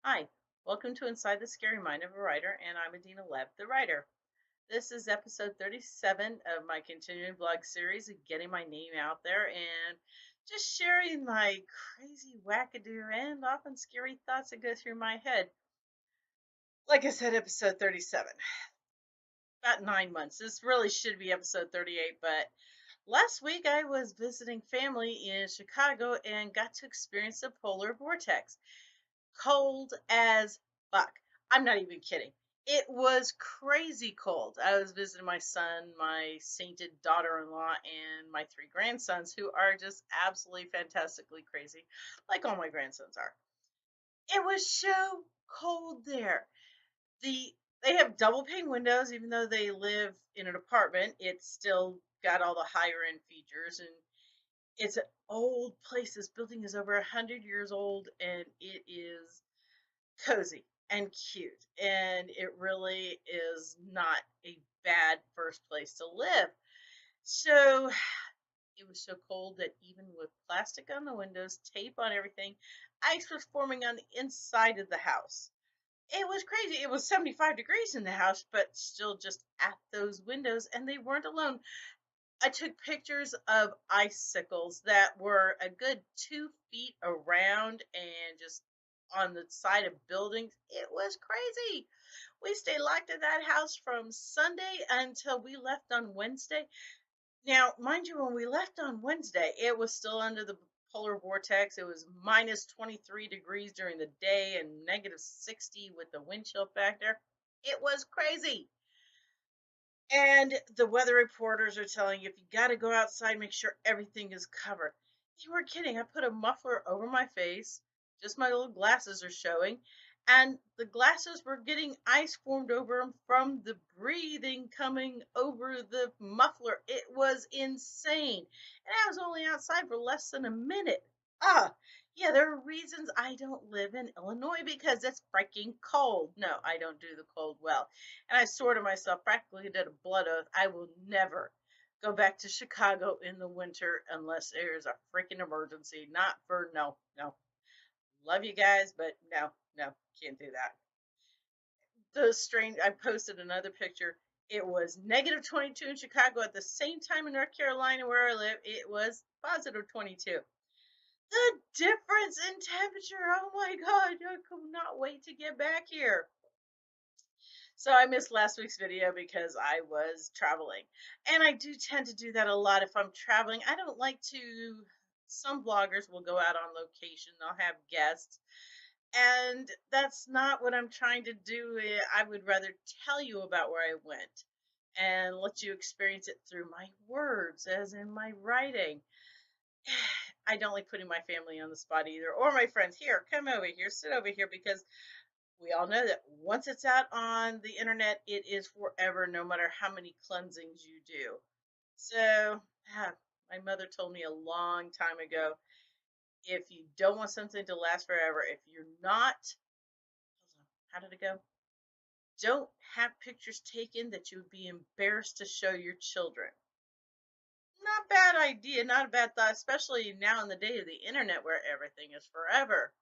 Hi, welcome to Inside the Scary Mind of a Writer, and I'm Adina Lev, the writer. This is episode 37 of my continuing blog series of getting my name out there and just sharing my crazy, wackadoo, and often scary thoughts that go through my head. Like I said, episode 37. About 9 months. This really should be episode 38, but last week I was visiting family in Chicago and got to experience the polar vortex. Cold as fuck. I'm not even kidding. It was crazy cold. I was visiting my son, my sainted daughter in law, and my three grandsons, who are just absolutely fantastically crazy, like all my grandsons are. It was so cold there. They have double pane windows, even though they live in an apartment. It's still got all the higher end features, and it's an old place. This building is over 100 years old, and it is cozy and cute, and it really is not a bad first place to live. So it was so cold that even with plastic on the windows, tape on everything, ice was forming on the inside of the house. It was crazy. It was 75 degrees in the house, but still just at those windows, and they weren't alone. I took pictures of icicles that were a good 2 feet around and just on the side of buildings. It was crazy. We stayed locked in that house from Sunday until we left on Wednesday. Now, mind you, when we left on Wednesday, it was still under the polar vortex. It was minus 23 degrees during the day and negative 60 with the wind chill factor. It was crazy. And the weather reporters are telling you if you got to go outside, make sure everything is covered. You were kidding. I put a muffler over my face, just my little glasses are showing, and the glasses were getting ice formed over them from the breathing coming over the muffler. It was insane. And I was only outside for less than a minute. Ah, yeah, there are reasons I don't live in Illinois because it's freaking cold. No, I don't do the cold well. And I swore to myself, practically did a blood oath, I will never go back to Chicago in the winter unless there's a freaking emergency. Not for, no, no. Love you guys, but no, no, can't do that. The strange, I posted another picture. It was negative 22 in Chicago at the same time in North Carolina where I live. It was positive 22. The difference in temperature. Oh my God. I could not wait to get back here. So I missed last week's video because I was traveling. And I do tend to do that a lot if I'm traveling. I don't like to, some bloggers will go out on location, they'll have guests. And that's not what I'm trying to do. I would rather tell you about where I went and let you experience it through my words, as in my writing. I don't like putting my family on the spot either, or my friends. Here, come over here, sit over here, because we all know that once it's out on the internet, it is forever, no matter how many cleansings you do. So, my mother told me a long time ago, if you don't want something to last forever, if you're not, hold on, how did it go? Don't have pictures taken that you would be embarrassed to show your children. Not bad idea, not a bad thought, especially now in the day of the internet where everything is forever.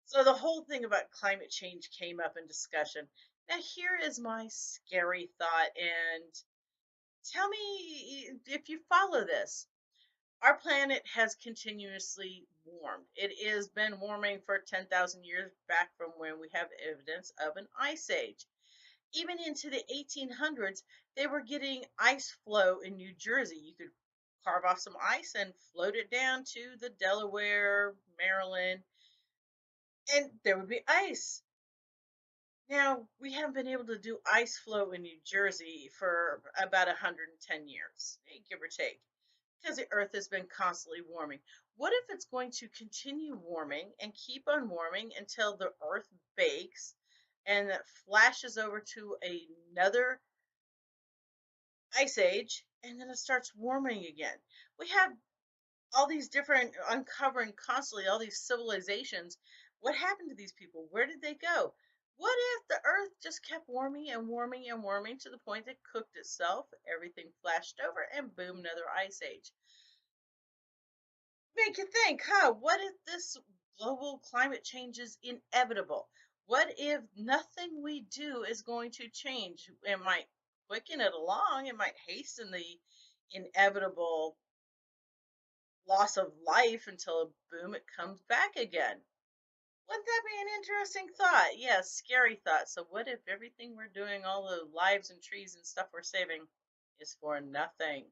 So the whole thing about climate change came up in discussion. Now, here is my scary thought, and tell me if you follow this. Our planet has continuously warmed. It has been warming for 10,000 years back from when we have evidence of an ice age. Even into the 1800s, they were getting ice flow in New Jersey. You could carve off some ice and float it down to the Delaware, Maryland, and there would be ice. Now, we haven't been able to do ice flow in New Jersey for about 110 years, give or take, because the Earth has been constantly warming. What if it's going to continue warming and keep on warming until the Earth bakes and that flashes over to another ice age and then it starts warming again? We have all these different uncovering constantly all these civilizations. What happened to these people? Where did they go? What if the earth just kept warming and warming and warming to the point it cooked itself, everything flashed over, and boom, another ice age? Make you think, huh? What if this global climate change is inevitable? What if nothing we do is going to change? It might quicken it along, it might hasten the inevitable loss of life until boom, it comes back again. Wouldn't that be an interesting thought? Yes, scary thought. So, what if everything we're doing, all the lives and trees and stuff we're saving, is for nothing?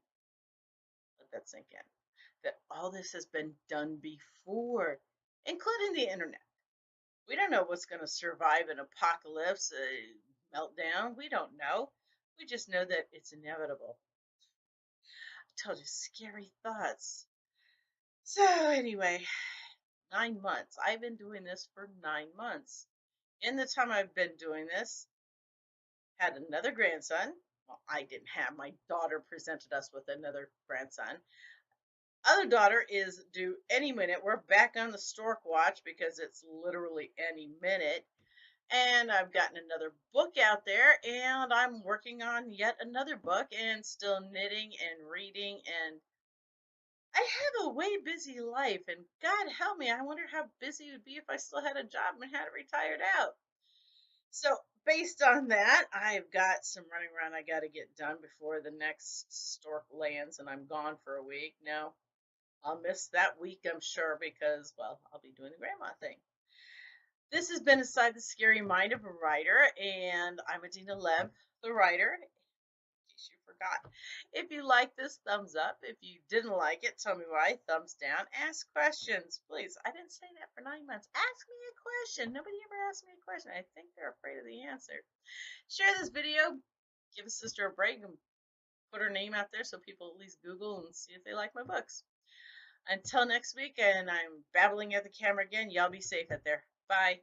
Let that sink in. That all this has been done before, including the internet. We don't know what's going to survive an apocalypse, a meltdown. We don't know. We just know that it's inevitable. I told you, scary thoughts. So, anyway, 9 months. I've been doing this for 9 months. In the time I've been doing this, had another grandson. Well, I didn't have. My daughter presented us with another grandson. Other daughter is due any minute. We're back on the stork watch because it's literally any minute. And I've gotten another book out there, and I'm working on yet another book and still knitting and reading. And I have a way busy life, and God help me, I wonder how busy it would be if I still had a job and had it retired out. So, based on that, I've got some running around I got to get done before the next stork lands and I'm gone for a week. No, I'll miss that week, I'm sure, because, well, I'll be doing the grandma thing. This has been Inside the Scary Mind of a Writer, and I'm Adina Lev, the writer. In case you forgot. If you like this, thumbs up. If you didn't like it, tell me why. Thumbs down. Ask questions, please. I didn't say that for 9 months. Ask me a question. Nobody ever asked me a question. I think they're afraid of the answer. Share this video. Give a sister a break and put her name out there so people at least Google and see if they like my books. Until next week, and I'm babbling at the camera again, y'all be safe out there. Bye.